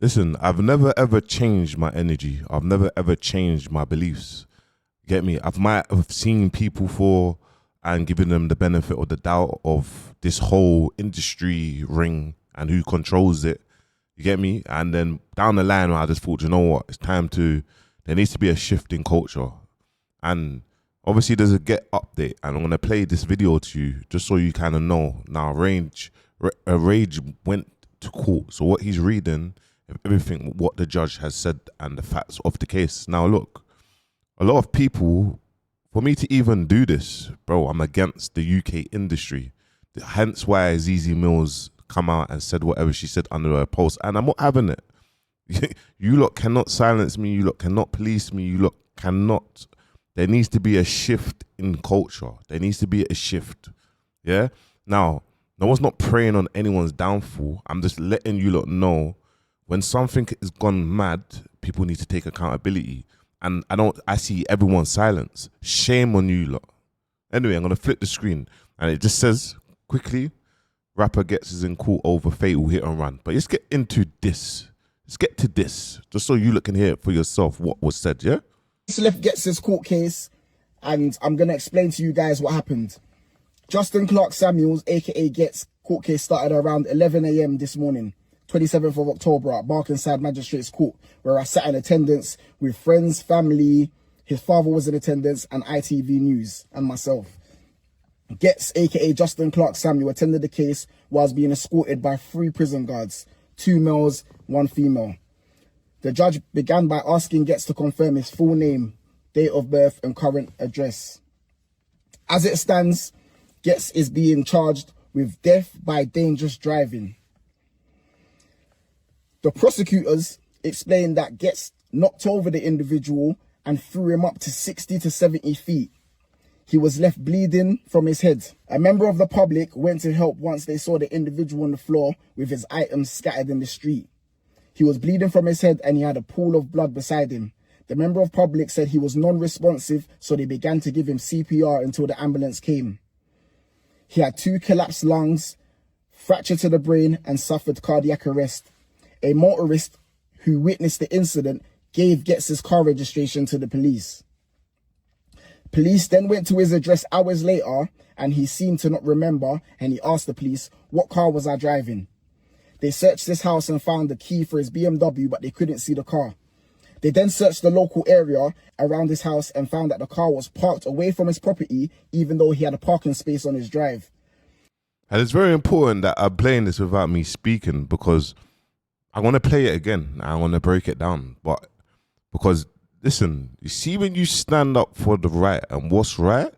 Listen, I've never ever changed my energy. I've never ever changed my beliefs. Get me? I might have seen people for and given them the benefit of the doubt of this whole industry ring and who controls it. You get me? And then down the line, I just thought, you know what? It's time to. There needs to be a shift in culture, and obviously there's a Get update, and I'm gonna play this video to you just so you kind of know. Now, Rage went to court, so what he's reading, everything what the judge has said and the facts of the case. Now, look, a lot of people, for me to even do this, bro, I'm against the UK industry. Hence why ZZ Mills come out and said whatever she said under her post, and I'm not having it. You lot cannot silence me. You lot cannot police me. You lot cannot. There needs to be a shift in culture. There needs to be a shift. Yeah. Now, no one's not preying on anyone's downfall. I'm just letting you lot know when something has gone mad, people need to take accountability. And I see everyone's silence. Shame on you lot. Anyway, I'm gonna flip the screen, and it just says quickly, rapper Ghetts is in court over fatal hit and run. But let's get into this. Let's get to this, just so you look and hear it for yourself what was said, yeah? Left Ghetts' court case, and I'm going to explain to you guys what happened. Justin Clark Samuels, aka Ghetts, court case started around 11 a.m. this morning, 27th of October at Barkingside Magistrates Court, where I sat in attendance with friends, family, his father was in attendance, and ITV News, and myself. Ghetts, aka Justin Clark Samuel, attended the case whilst being escorted by 3 prison guards, 2 males, 1 female. The judge began by asking Ghetts to confirm his full name, date of birth, and current address. As it stands, Ghetts is being charged with death by dangerous driving. The prosecutors explained that Ghetts knocked over the individual and threw him up to 60 to 70 feet. He was left bleeding from his head. A member of the public went to help once they saw the individual on the floor with his items scattered in the street. He was bleeding from his head and he had a pool of blood beside him. The member of public said he was non-responsive, so they began to give him CPR until the ambulance came. He had 2 collapsed lungs, fracture to the brain, and suffered cardiac arrest. A motorist who witnessed the incident gave Ghetts' car registration to the police. Police then went to his address hours later and he seemed to not remember, and he asked the police, "What car was I driving?" They searched this house and found the key for his BMW, but they couldn't see the car. They then searched the local area around his house and found that the car was parked away from his property, even though he had a parking space on his drive. And it's very important that I'm playing this without me speaking, because I want to play it again. I want to break it down. But because, listen, you see, when you stand up for the right and what's right,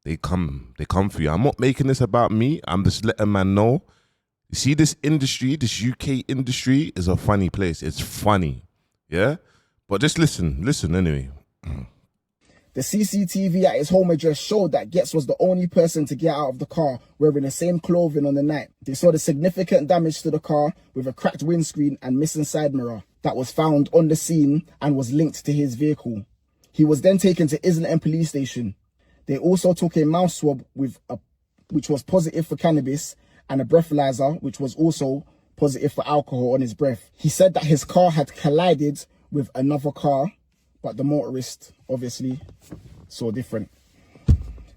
they come for you. I'm not making this about me. I'm just letting man know. You see, this industry, this UK industry is a funny place. It's funny, yeah? But just listen anyway. The CCTV at his home address showed that Ghetts was the only person to get out of the car wearing the same clothing on the night. They saw the significant damage to the car with a cracked windscreen and missing side mirror that was found on the scene and was linked to his vehicle. He was then taken to Islington Police Station. They also took a mouth swab which was positive for cannabis, and a breathalyzer, which was also positive for alcohol on his breath. He said that his car had collided with another car, but the motorist obviously saw different.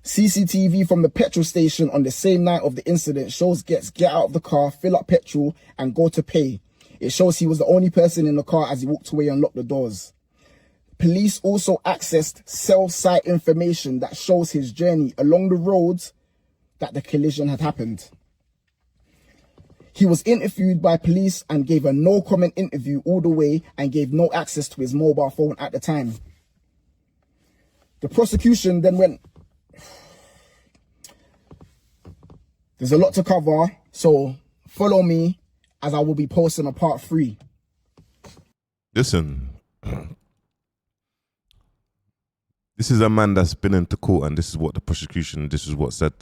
CCTV from the petrol station on the same night of the incident shows Ghetts get out of the car, fill up petrol, and go to pay. It shows he was the only person in the car as he walked away and locked the doors. Police also accessed cell site information that shows his journey along the roads that the collision had happened. He was interviewed by police and gave a no-comment interview all the way and gave no access to his mobile phone at the time. The prosecution then went... There's a lot to cover, so follow me as I will be posting a part 3. Listen, this is a man that's been into court, and this is what the prosecution, this is what said.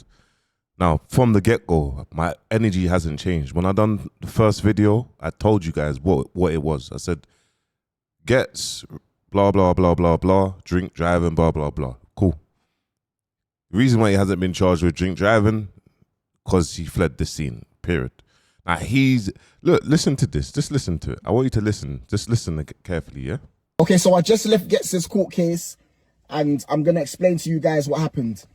Now, from the get-go, my energy hasn't changed. When I done the first video, I told you guys what it was. I said, Ghetts, blah, blah, blah, blah, blah, drink driving, blah, blah, blah. Cool. The reason why he hasn't been charged with drink driving, because he fled the scene, period. Like look, listen to this. Just listen to it. I want you to listen. Just listen carefully, yeah? Okay, so I just left Ghetts' court case, and I'm going to explain to you guys what happened.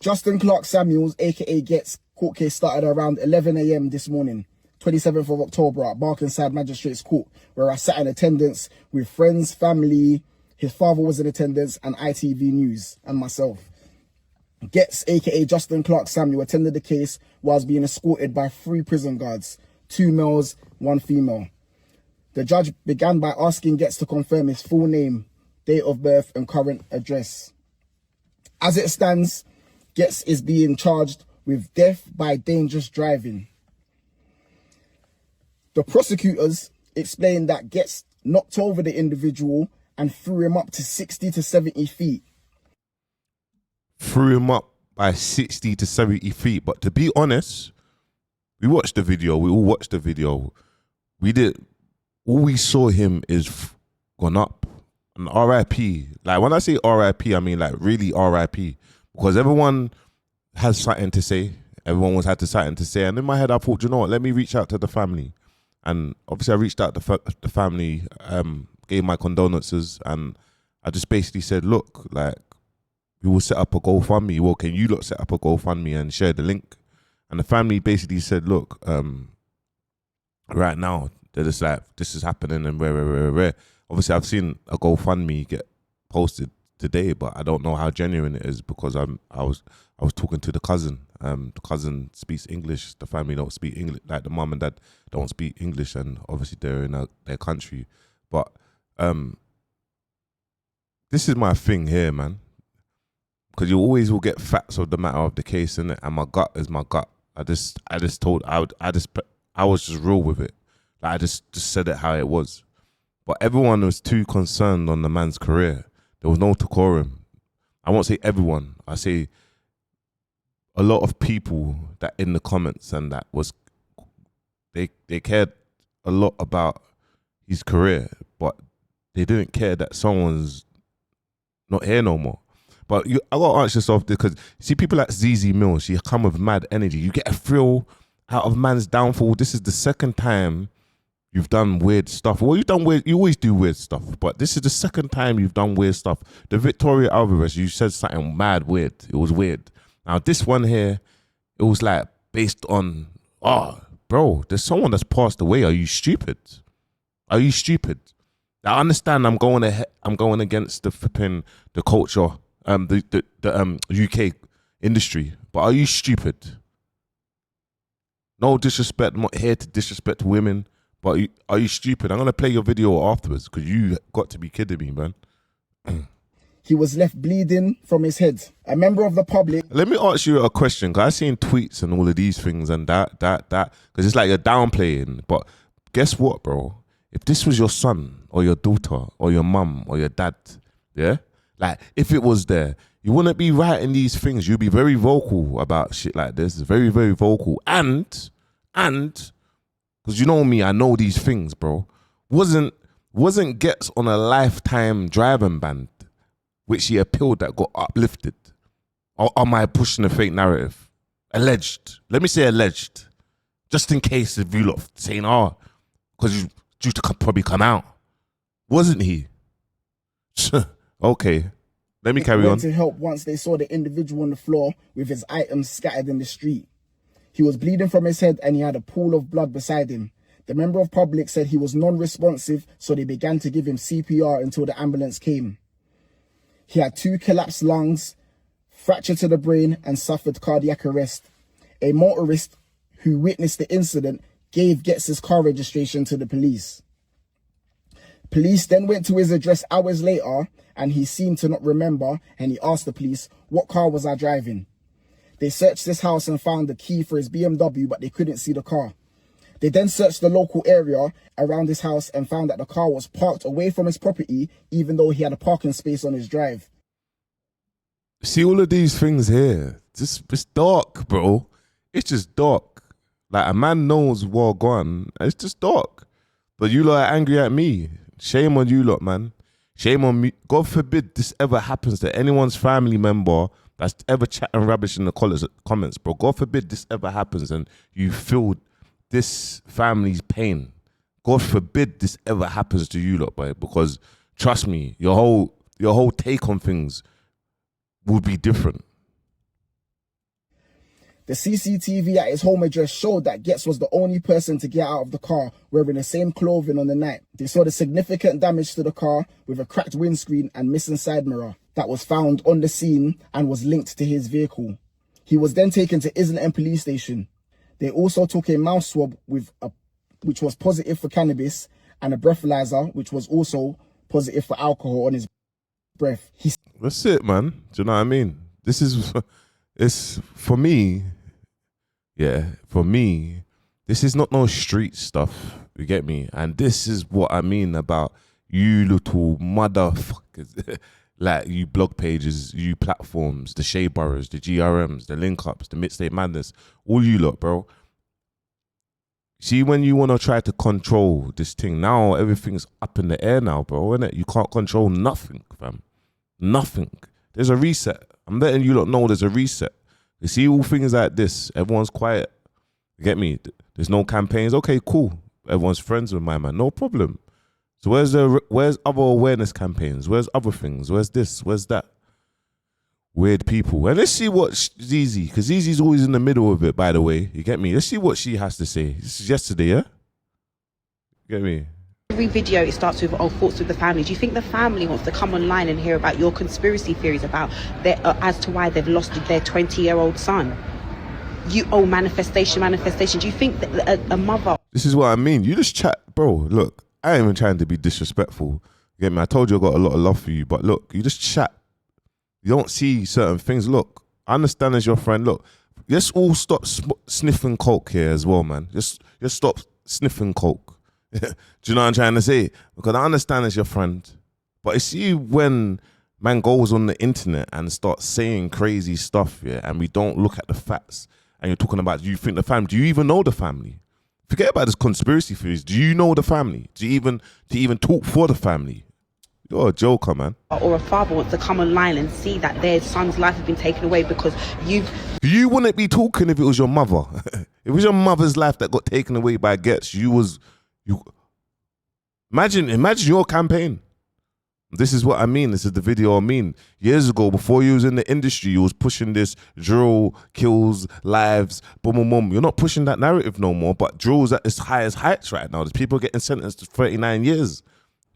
Justin Clark Samuels, aka Ghetts, court case started around 11 a.m. this morning, 27th of October at Barkingside Magistrates Court, where I sat in attendance with friends, family, his father was in attendance, and ITV News, and myself. Ghetts, aka Justin Clark Samuel, attended the case whilst being escorted by 3 prison guards, 2 males, 1 female. The judge began by asking Ghetts to confirm his full name, date of birth, and current address. As it stands, Ghetts is being charged with death by dangerous driving. The prosecutors explained that Ghetts knocked over the individual and threw him up to 60 to 70 feet. Threw him up by 60 to 70 feet. But to be honest, we watched the video. We all watched the video. All we saw him is gone up. And RIP. Like, when I say RIP, I mean like really RIP. Because everyone has something to say. Everyone was had something to say. And in my head, I thought, you know what, let me reach out to the family. And obviously I reached out to the family, gave my condolences. And I just basically said, look, like, we will set up a GoFundMe. Well, can you lot set up a GoFundMe and share the link? And the family basically said, look, right now, they're just like, this is happening and where. Obviously, I've seen a GoFundMe get posted today, but I don't know how genuine it is because I was talking to the cousin. The cousin speaks English. The family don't speak English. Like, the mum and dad don't speak English, and obviously they're in their country. But this is my thing here, man. Because you always will get facts of the matter of the case, innit? And my gut is my gut. I was just real with it. Like, I just said it how it was. But everyone was too concerned on the man's career. There was no decorum. I won't say everyone. I say a lot of people that in the comments and that was, they cared a lot about his career, but they didn't care that someone's not here no more. But I got to ask yourself, because see people like ZZ Mills, she come with mad energy. You get a thrill out of man's downfall. This is the second time you've done weird stuff. Well, you always do weird stuff, but this is the second time you've done weird stuff. The Victoria Alvarez, you said something mad weird. It was weird. Now this one here, it was like based on, bro, there's someone that's passed away. Are you stupid? Are you stupid? I understand I'm going against the culture, the UK industry, but are you stupid? No disrespect, I'm not here to disrespect women, but are you stupid? I'm going to play your video afterwards because you got to be kidding me, man. He was left bleeding from his head. A member of the public... Let me ask you a question, because I've seen tweets and all of these things and that, because it's like you're downplaying. But guess what, bro? If this was your son or your daughter or your mum or your dad, yeah? Like, if it was there, you wouldn't be writing these things. You'd be very vocal about shit like this. Very, very vocal. And, because you know me, I know these things, bro. Wasn't Ghetts on a lifetime driving ban, which he appealed that got uplifted? Or am I pushing a fake narrative? Alleged. Let me say alleged. Just in case if you lot saying, because he's due to probably come out. Wasn't he? Okay. Let me carry on. To help once they saw the individual on the floor with his items scattered in the street. He was bleeding from his head and he had a pool of blood beside him. The member of public said he was non-responsive, so they began to give him CPR until the ambulance came. He had 2 collapsed lungs, fracture to the brain, and suffered cardiac arrest. A motorist who witnessed the incident gave Ghetts' car registration to the police. Police then went to his address hours later and he seemed to not remember, and he asked the police, "What car was I driving?" They searched his house and found the key for his BMW, but they couldn't see the car. They then searched the local area around his house and found that the car was parked away from his property, even though he had a parking space on his drive. See all of these things here. It's dark, bro. It's just dark. Like, a man knows war gone. It's just dark. But you lot are angry at me. Shame on you lot, man. Shame on me. God forbid this ever happens to anyone's family member that's ever chatting rubbish in the comments, bro. God forbid this ever happens and you feel this family's pain. God forbid this ever happens to you lot, boy, because trust me, your whole take on things would be different. The CCTV at his home address showed that Ghetts was the only person to get out of the car wearing the same clothing on the night. They saw the significant damage to the car with a cracked windscreen and missing side mirror that was found on the scene and was linked to his vehicle. He was then taken to Islington police station. They also took a mouth swab which was positive for cannabis, and a breathalyzer which was also positive for alcohol on his breath. That's it, man. Do you know what I mean? It's for me. Yeah, for me, this is not no street stuff. You get me? And this is what I mean about you little motherfuckers. Like you blog pages, you platforms, the Shea Boroughs, the GRMs, the Link Ups, the Mixtape Madness, all you lot, bro. See, when you want to try to control this thing, now everything's up in the air now, bro, innit? You can't control nothing, fam. Nothing. There's a reset. I'm letting you lot know there's a reset. You see all things like this, everyone's quiet. You get me? There's no campaigns. Okay, cool. Everyone's friends with my man. No problem. So where's other awareness campaigns? Where's other things? Where's this? Where's that? Weird people. And let's see what Zizi, because Zizi's always in the middle of it, by the way. You get me? Let's see what she has to say. This is yesterday, yeah? You get me? Every video, it starts with thoughts with the family. Do you think the family wants to come online and hear about your conspiracy theories about as to why they've lost their 20-year-old son? Manifestation. Do you think that a mother... This is what I mean. You just chat. Bro, look, I ain't even trying to be disrespectful. You get me? I told you I got a lot of love for you, but look, you just chat. You don't see certain things. Look, I understand as your friend. Look, let's all stop sniffing coke here as well, man. Just stop sniffing coke. Do you know what I'm trying to say? Because I understand as your friend, but you see when man goes on the internet and starts saying crazy stuff, yeah, and we don't look at the facts, and you're talking about, do you think the family? Do you even know the family? Forget about this conspiracy theories. Do you know the family? Do you even talk for the family? You're a joker, man. Or a father wants to come online and see that their son's life has been taken away because You wouldn't be talking if it was your mother. If it was your mother's life that got taken away by Ghetts, imagine your campaign. This is what I mean. This is the video I mean. Years ago, before you was in the industry, you was pushing this drill, kills, lives, boom, boom, boom. You're not pushing that narrative no more, but drill's at its highest heights right now. There's people getting sentenced to 39 years.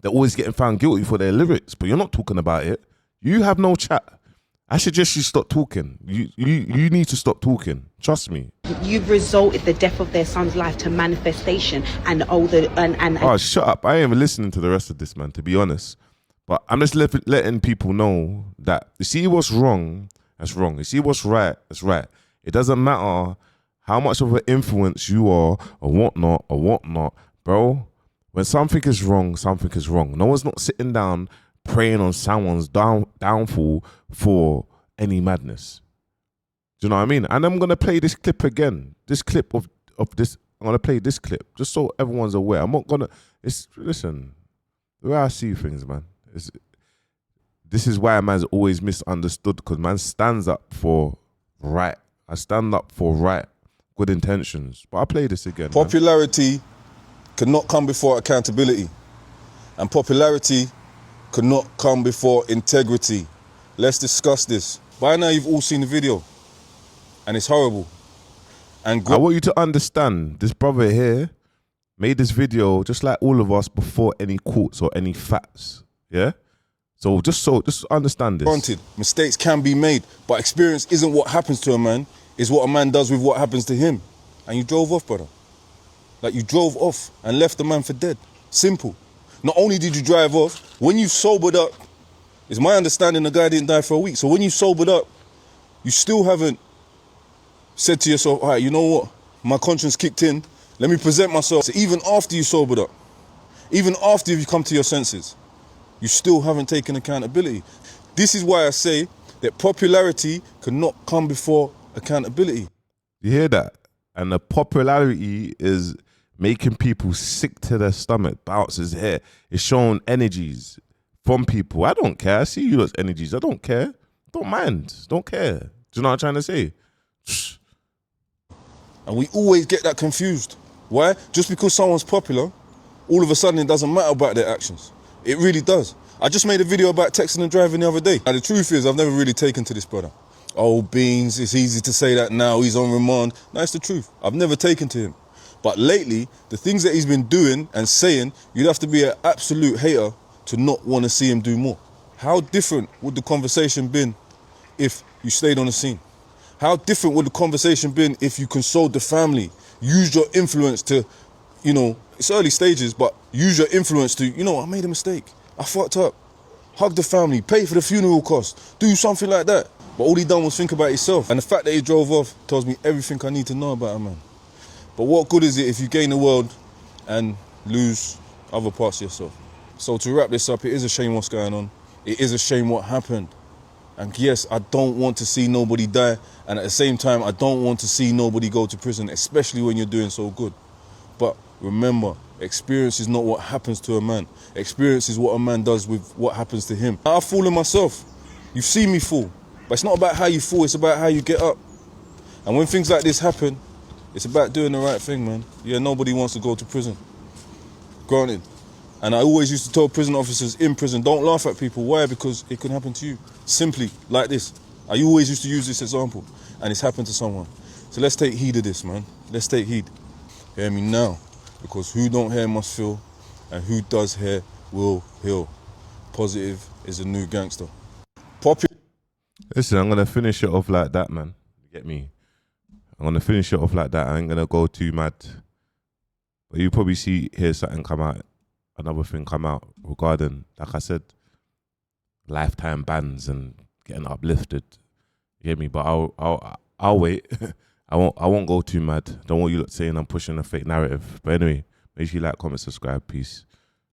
They're always getting found guilty for their lyrics, but you're not talking about it. You have no chat. I suggest you stop talking. You need to stop talking. Trust me. You've resulted the death of their son's life to manifestation and Oh, shut up. I ain't even listening to the rest of this, man, to be honest. But I'm just letting people know that you see what's wrong, that's wrong. You see what's right, that's right. It doesn't matter how much of an influence you are or whatnot, bro. When something is wrong, something is wrong. No one's not sitting down praying on someone's downfall for any madness. Do you know what I mean? And I'm going to play this clip again. This clip of this. I'm going to play this clip just so everyone's aware. I'm not going to... Listen, the way I see things, man, this is why man's always misunderstood, because man stands up for right. I stand up for right, good intentions. But I'll play this again. Popularity cannot come before accountability, and popularity cannot come before integrity. Let's discuss this. By now you've all seen the video, and it's horrible. And I want you to understand, this brother here made this video just like all of us before any courts or any facts. Yeah? So just understand this. Granted, mistakes can be made, but experience isn't what happens to a man, it's what a man does with what happens to him. And you drove off, brother. Like, you drove off and left the man for dead. Simple. Not only did you drive off, when you sobered up, it's my understanding the guy didn't die for a week. So when you sobered up, you still haven't said to yourself, all right, you know what? My conscience kicked in. Let me present myself. So even after you sobered up, even after you've come to your senses, you still haven't taken accountability. This is why I say that popularity cannot come before accountability. You hear that? And the popularity is making people sick to their stomach, bounces here. It's showing energies from people. I don't care. I see you lot's energies. I don't care. Don't mind. Don't care. Do you know what I'm trying to say? And we always get that confused. Why? Just because someone's popular, all of a sudden it doesn't matter about their actions. It really does. I just made a video about texting and driving the other day. Now the truth is I've never really taken to this brother. Oh, Beans, it's easy to say that now, he's on remand. No, it's the truth. I've never taken to him. But lately, the things that he's been doing and saying, you'd have to be an absolute hater to not want to see him do more. How different would the conversation been if you stayed on the scene? How different would the conversation been if you consoled the family, used your influence to, you know, it's early stages, but use your influence to, you know, I made a mistake. I fucked up. Hug the family, pay for the funeral costs, do something like that. But all he done was think about himself. And the fact that he drove off tells me everything I need to know about a man. But what good is it if you gain the world and lose other parts of yourself? So to wrap this up, it is a shame what's going on. It is a shame what happened. And yes, I don't want to see nobody die. And at the same time, I don't want to see nobody go to prison, especially when you're doing so good. But remember, experience is not what happens to a man. Experience is what a man does with what happens to him. I've fallen myself. You've seen me fall. But it's not about how you fall, it's about how you get up. And when things like this happen, it's about doing the right thing, man. Yeah, nobody wants to go to prison. Granted. And I always used to tell prison officers in prison, don't laugh at people. Why? Because it can happen to you. Simply, like this. I always used to use this example. And it's happened to someone. So let's take heed of this, man. Let's take heed. Hear me now. Because who don't hear must feel. And who does hear will heal. Positive is a new gangster. Listen, I'm going to finish it off like that, man. You get me? I'm going to finish it off like that. I ain't going to go too mad. But you probably hear something come out, another thing come out regarding, like I said, lifetime bans and getting uplifted. You get me? But I'll wait. I won't go too mad. Don't want you lot saying I'm pushing a fake narrative. But anyway, make sure you like, comment, subscribe. Peace.